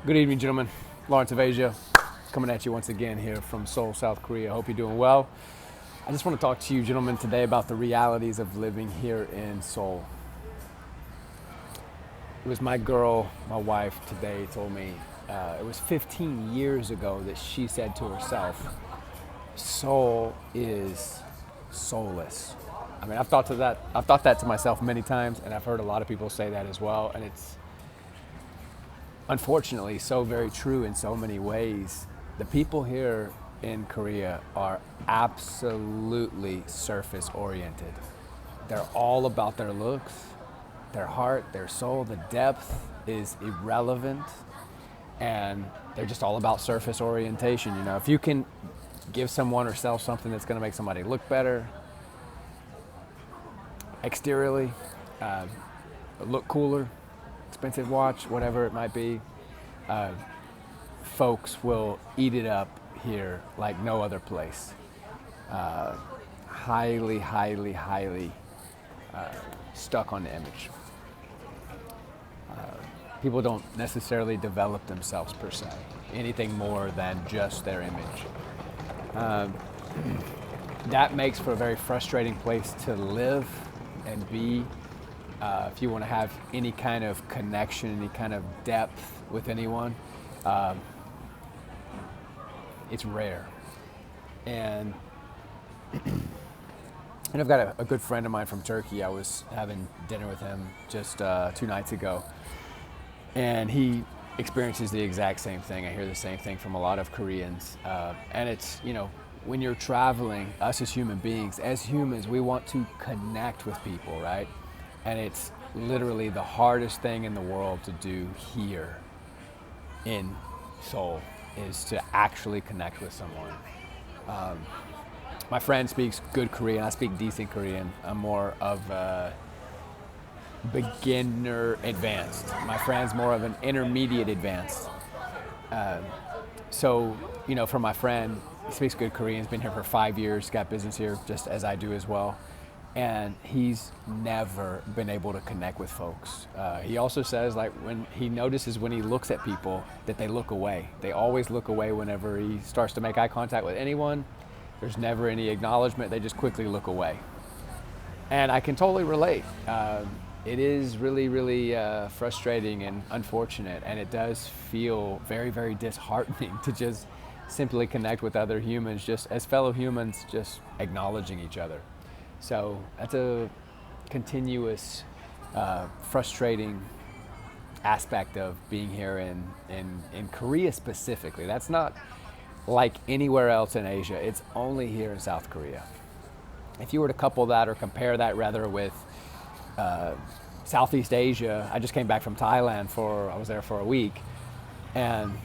Good evening, gentlemen. Lawrence of Asia, coming at you once again here from Seoul, South Korea. Hope you're doing well. I just want to talk to you, gentlemen, today about the realities of living here in Seoul. It was my girl, my wife, today told me it was 15 years ago that she said to herself, Seoul is soulless. I mean, I've thought that to myself many times, and I've heard a lot of people say that as well, and it's unfortunately so very true in so many ways. The people here in Korea are absolutely surface oriented. They're all about their looks, their heart, their soul. The depth is irrelevant, and they're just all about surface orientation. You know, if you can give someone or sell something that's going to make somebody look better exteriorly, look cooler, expensive watch, whatever it might be, folks will eat it up here like no other place. Highly stuck on the image. People don't necessarily develop themselves per se, anything more than just their image. That makes for a very frustrating place to live and be. If you want to have any kind of connection, any kind of depth with anyone, it's rare. And I've got a good friend of mine from Turkey. I was having dinner with him just 2 nights ago, and he experiences the exact same thing. I hear the same thing from a lot of Koreans. And it's, you know, when you're traveling, us as human beings, as humans, we want to connect with people, right? And it's literally the hardest thing in the world to do here in Seoul is to actually connect with someone. My friend speaks good Korean. I speak decent Korean. I'm more of a beginner advanced. My friend's more of an intermediate advanced. So, you know, for my friend, he speaks good Korean. He's been here for 5 years, got business here, just as I do as well. And he's never been able to connect with folks. He also says, like, when he notices when he looks at people that they look away. They always look away whenever he starts to make eye contact with anyone. There's never any acknowledgement. They just quickly look away. And I can totally relate. It is really frustrating and unfortunate, and it does feel very disheartening to just simply connect with other humans, just as fellow humans, just acknowledging each other. So that's a continuous, frustrating aspect of being here in Korea specifically. That's not like anywhere else in Asia. It's only here in South Korea. If you were to couple that or compare that rather with Southeast Asia, I just came back from Thailand I was there for a week, and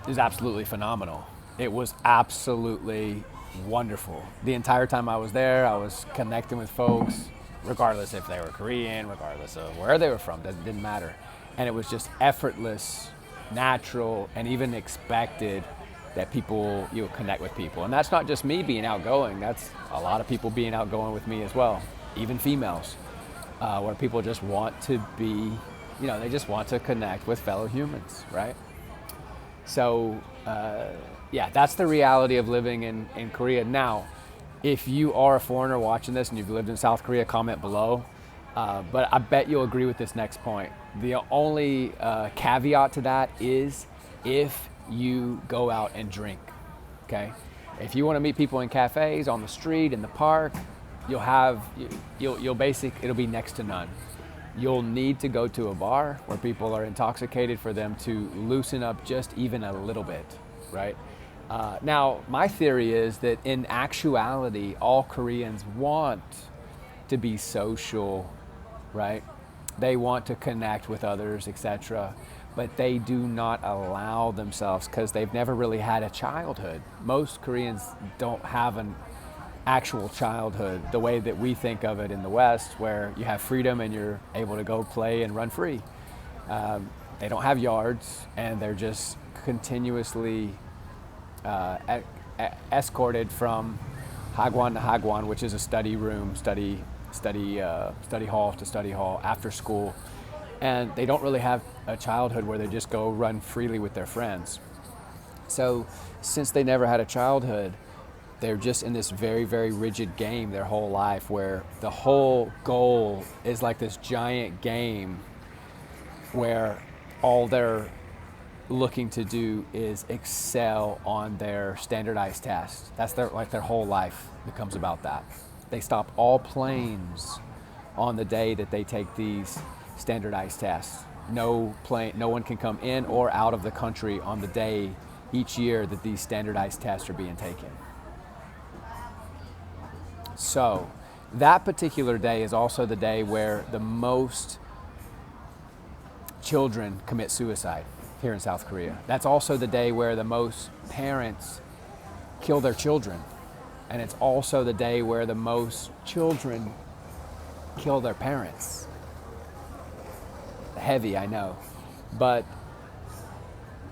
it was absolutely phenomenal. It was absolutely wonderful. The entire time I was there, I was connecting with folks, regardless if they were Korean, regardless of where they were from, that didn't matter. And it was just effortless, natural, and even expected that people, you connect with people. And that's not just me being outgoing, that's a lot of people being outgoing with me as well, even females, where people just want to be, you know, they just want to connect with fellow humans, right? So, yeah, that's the reality of living in Korea. Now, if you are a foreigner watching this and you've lived in South Korea, comment below. But I bet you'll agree with this next point. The only caveat to that is if you go out and drink, okay? If you want to meet people in cafes, on the street, in the park, it'll be next to none. You'll need to go to a bar where people are intoxicated for them to loosen up just even a little bit, right? Now, my theory is that in actuality, all Koreans want to be social, right? They want to connect with others, etc., but they do not allow themselves because they've never really had a childhood. Most Koreans don't have an actual childhood the way that we think of it in the West, where you have freedom and you're able to go play and run free. They don't have yards, and they're just continuously escorted from hagwon to hagwon, which is a study room, study hall to study hall after school, and they don't really have a childhood where they just go run freely with their friends. So since they never had a childhood, they're just in this very, very rigid game their whole life, where the whole goal is like this giant game where all they're looking to do is excel on their standardized tests. That's their whole life becomes about that. They stop all planes on the day that they take these standardized tests. No one can come in or out of the country on the day each year that these standardized tests are being taken. So that particular day is also the day where the most children commit suicide here in South Korea. That's also the day where the most parents kill their children. And it's also the day where the most children kill their parents. Heavy, I know. But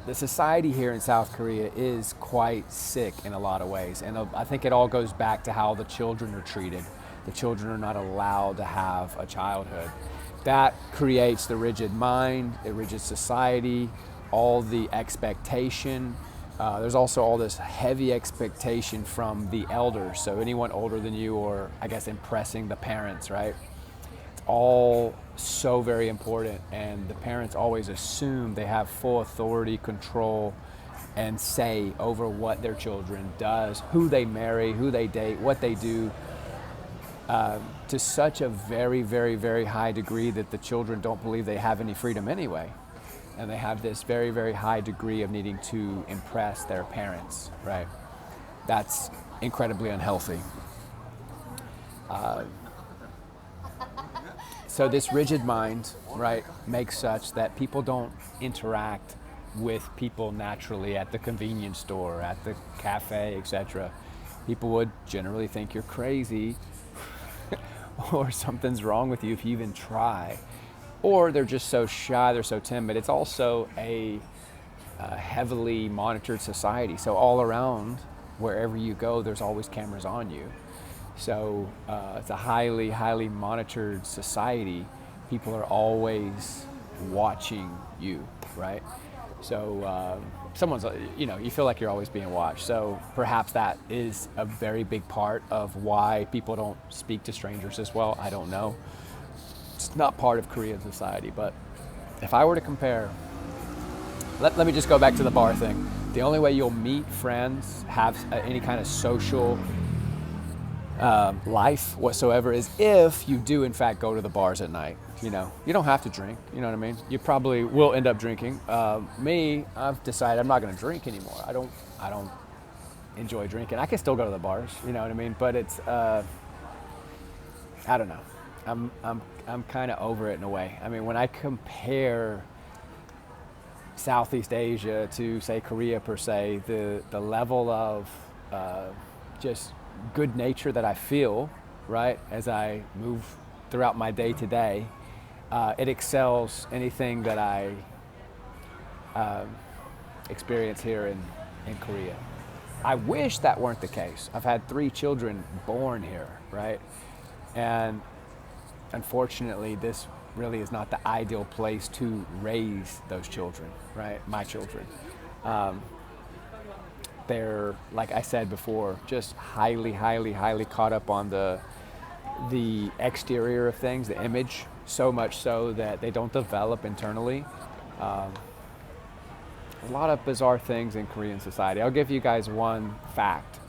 the society here in South Korea is quite sick in a lot of ways. And I think it all goes back to how the children are treated. The children are not allowed to have a childhood. That creates the rigid mind, the rigid society, all the expectation. There's also all this heavy expectation from the elders. So anyone older than you, or I guess impressing the parents, right? It's all so very important, and the parents always assume they have full authority, control, and say over what their children does, who they marry, who they date, what they do, to such a very, very, very high degree that the children don't believe they have any freedom anyway. And they have this very, very high degree of needing to impress their parents, right? That's incredibly unhealthy. So this rigid mind, right, makes such that people don't interact with people naturally at the convenience store, at the cafe, etc. People would generally think you're crazy or something's wrong with you if you even try. Or they're just so shy, they're so timid. It's also a heavily monitored society. So all around, wherever you go, there's always cameras on you. So it's a highly, highly monitored society. People are always watching you, right? So you feel like you're always being watched. So perhaps that is a very big part of why people don't speak to strangers as well. I don't know. It's not part of Korean society, but if I were to compare, let me just go back to the bar thing. The only way you'll meet friends, have any kind of social life whatsoever is if you do in fact go to the bars at night. You don't have to drink, you know what I mean? You probably will end up drinking. Me, I've decided I'm not going to drink anymore. I don't enjoy drinking. I can still go to the bars, you know what I mean? But it's, I don't know. I'm kind of over it in a way. I mean, when I compare Southeast Asia to, say, Korea per se, the level of just good nature that I feel, right, as I move throughout my day to day, it excels anything that I experience here in Korea. I wish that weren't the case. I've had 3 children born here, right? And unfortunately, this really is not the ideal place to raise those children, right? My children. They're, like I said before, just highly, highly, highly caught up on the exterior of things, the image, so much so that they don't develop internally. A lot of bizarre things in Korean society. I'll give you guys one fact.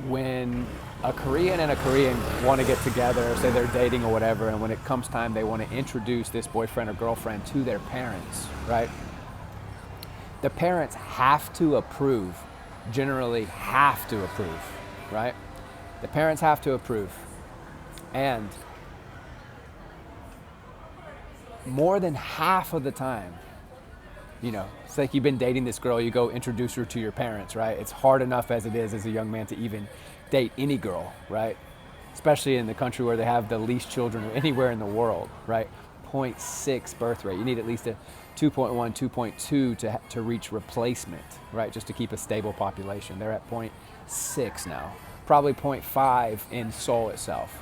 When a Korean and a Korean want to get together, say they're dating or whatever, and when it comes time they want to introduce this boyfriend or girlfriend to their parents, right? The parents have to approve, generally have to approve, right? The parents have to approve. And more than half of the time, it's like you've been dating this girl, you go introduce her to your parents, right? It's hard enough as it is as a young man to even date any girl, right? Especially in the country where they have the least children anywhere in the world, right? 0.6 birth rate. You need at least a 2.1, 2.2 to reach replacement, right? Just to keep a stable population. They're at 0.6 now. Probably 0.5 in Seoul itself.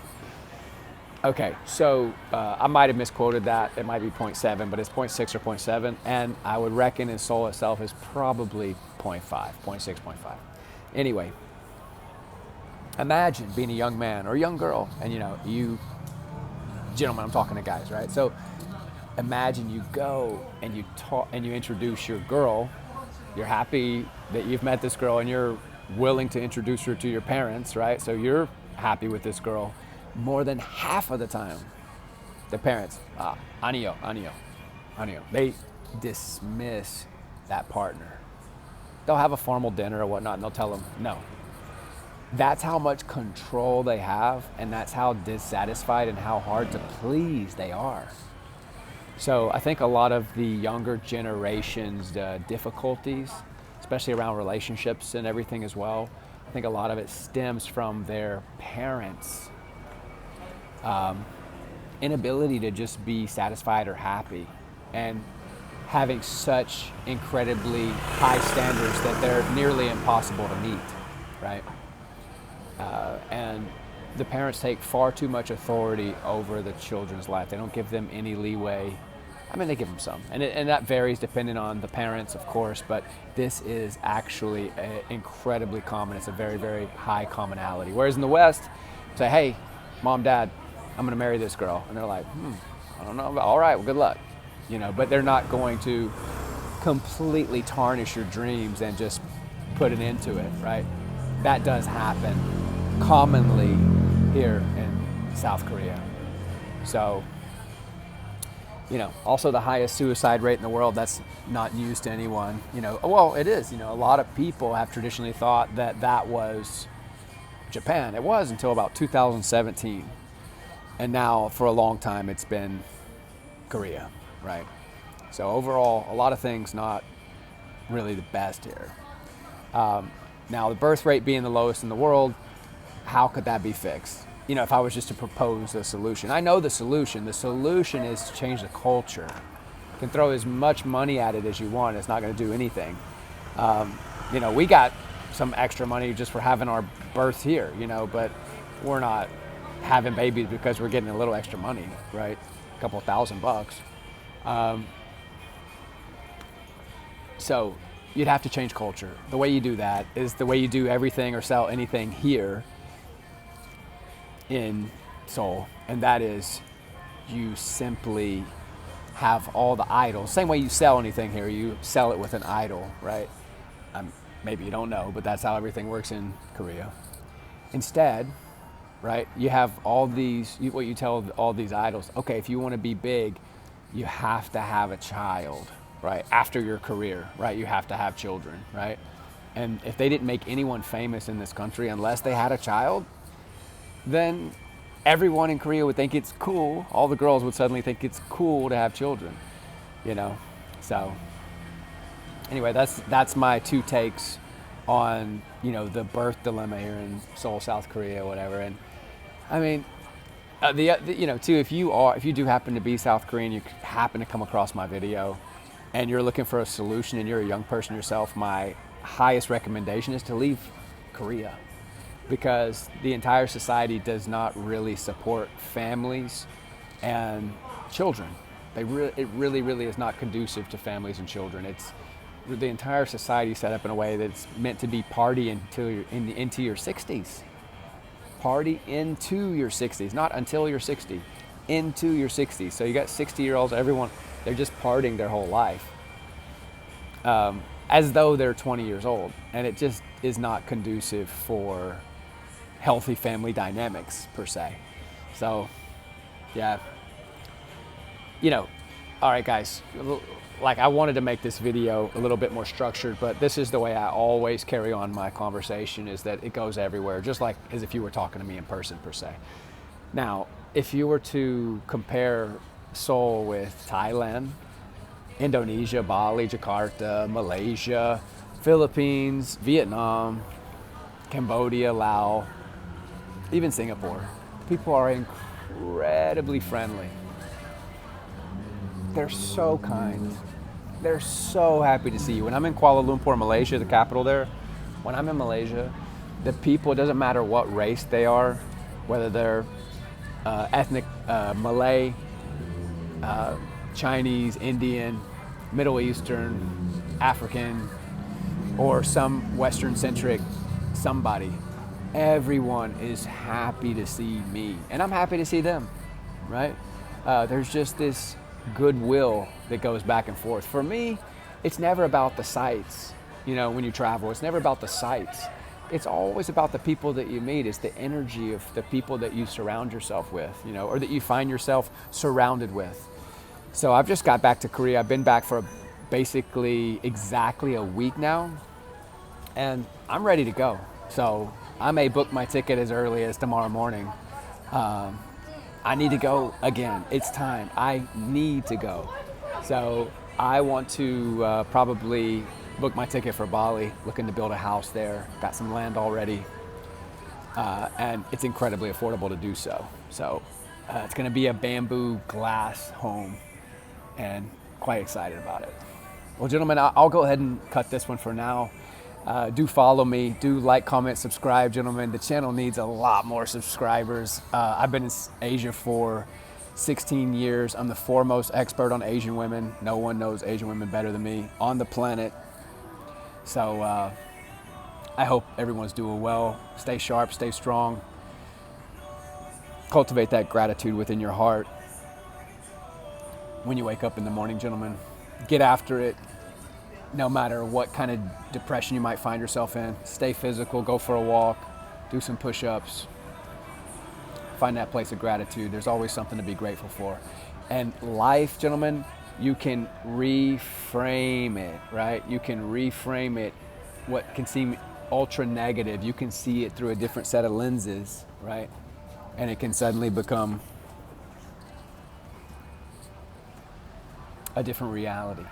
Okay, so I might have misquoted that. It might be zero point 0.7, but it's 0.6 or zero point 0.7. And I would reckon in Seoul itself is probably 0.5, 0.6, 0.5. Anyway, imagine being a young man or a young girl, and you gentlemen, I'm talking to guys, right? So imagine you go and you talk and you introduce your girl. You're happy that you've met this girl and you're willing to introduce her to your parents, right? So you're happy with this girl. More than half of the time, the parents, 아니요, 아니요, 아니요. They dismiss that partner. They'll have a formal dinner or whatnot, and they'll tell them no. That's how much control they have, and that's how dissatisfied and how hard to please they are. So I think a lot of the younger generation's difficulties, especially around relationships and everything as well, I think a lot of it stems from their parents' inability to just be satisfied or happy, and having such incredibly high standards that they're nearly impossible to meet, right? And the parents take far too much authority over the children's life. They don't give them any leeway. I mean, they give them some, and that varies depending on the parents, of course, but this is actually incredibly common. It's a very, very high commonality. Whereas in the West, say, hey, mom, dad, I'm gonna marry this girl. And they're like, I don't know, all right, well, good luck. But they're not going to completely tarnish your dreams and just put an end to it, right? That does happen commonly here in South Korea. So, also the highest suicide rate in the world, that's not news to anyone. Well, it is. A lot of people have traditionally thought that was Japan. It was until about 2017. And now for a long time it's been Korea, right? So overall, a lot of things not really the best here. Now the birth rate being the lowest in the world, how could that be fixed? If I was just to propose a solution. I know the solution. The solution is to change the culture. You can throw as much money at it as you want. It's not going to do anything. We got some extra money just for having our birth here, but we're not having babies because we're getting a little extra money, right? A couple $1,000. So you'd have to change culture. The way you do that is the way you do everything or sell anything here in Seoul, and that is you simply have all the idols. Same way you sell anything here, you sell it with an idol, right? Maybe you don't know, but that's how everything works in Korea. Instead, right, you have all these, what you tell all these idols, okay, if you want to be big, you have to have a child, right? After your career, right? You have to have children, right? And if they didn't make anyone famous in this country unless they had a child, then everyone in Korea would think it's cool. All the girls would suddenly think it's cool to have children, So anyway, that's my two takes on, the birth dilemma here in Seoul, South Korea, whatever. And I mean, too, if you do happen to be South Korean, you happen to come across my video and you're looking for a solution and you're a young person yourself, my highest recommendation is to leave Korea, because the entire society does not really support families and children. It really, really is not conducive to families and children. It's the entire society set up in a way that's meant to be party until you're into your 60s. Party into your 60s, not until you're 60, into your 60s. So you got 60-year-olds, everyone, they're just partying their whole life, as though they're 20 years old. And it just is not conducive for healthy family dynamics per se. So, yeah. All right, guys, I wanted to make this video a little bit more structured, but this is the way I always carry on my conversation, is that it goes everywhere, just like as if you were talking to me in person per se. Now, if you were to compare Seoul with Thailand, Indonesia, Bali, Jakarta, Malaysia, Philippines, Vietnam, Cambodia, Laos, even Singapore, people are incredibly friendly. They're so kind. They're so happy to see you. When I'm in Kuala Lumpur, Malaysia, the capital there, when I'm in Malaysia, the people, it doesn't matter what race they are, whether they're ethnic Malay, Chinese, Indian, Middle Eastern, African, or some Western-centric somebody. Everyone is happy to see me, and I'm happy to see them, right? There's just this goodwill that goes back and forth. For me, it's never about the sights. You know, when you travel, it's never about the sights. It's always about the people that you meet. It's the energy of the people that you surround yourself with, you know, or that you find yourself surrounded with. So I've just got back to Korea. I've been back for basically exactly a week now, and I'm ready to go. So I may book my ticket as early as tomorrow morning. I need to go again. It's time. I need to go. So I want to probably book my ticket for Bali, looking to build a house there. Got some land already, and it's incredibly affordable to do so. So it's going to be a bamboo glass home, and quite excited about it. Well, gentlemen, I'll go ahead and cut this one for now. Do follow me, do like, comment, subscribe, gentlemen. The channel needs a lot more subscribers. I've been in Asia for 16 years. I'm the foremost expert on Asian women. No one knows Asian women better than me on the planet. So I hope everyone's doing well. Stay sharp, stay strong. Cultivate that gratitude within your heart. When you wake up in the morning, gentlemen, get after it. No matter what kind of depression you might find yourself in, stay physical, go for a walk, do some push-ups, find that place of gratitude. There's always something to be grateful for. And life, gentlemen, you can reframe it, right? You can reframe it. What can seem ultra negative, you can see it through a different set of lenses, right? And it can suddenly become a different reality.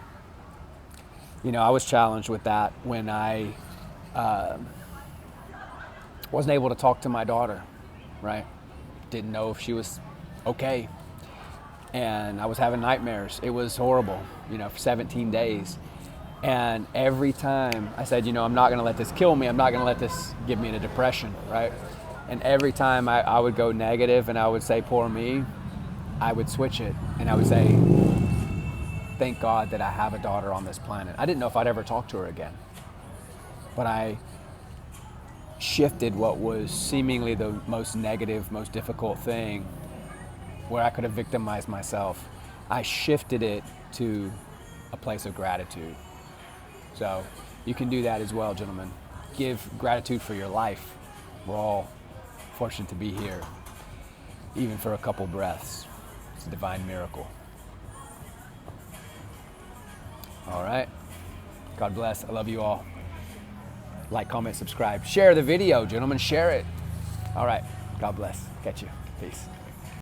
You know, I was challenged with that when I wasn't able to talk to my daughter, right? Didn't know if she was okay. And I was having nightmares. It was horrible, you know, for 17 days. And every time I said, you know, I'm not going to let this kill me. I'm not going to let this give me a depression, right? And every time I would go negative and I would say, poor me, I would switch it. And I would say, thank God that I have a daughter on this planet. I didn't know if I'd ever talk to her again. But I shifted what was seemingly the most negative, most difficult thing, where I could have victimized myself. I shifted it to a place of gratitude. So you can do that as well, gentlemen. Give gratitude for your life. We're all fortunate to be here, even for a couple breaths. It's a divine miracle. All right. God bless. I love you all. Like, comment, subscribe. Share the video, gentlemen. Share it. All right. God bless. Catch you. Peace.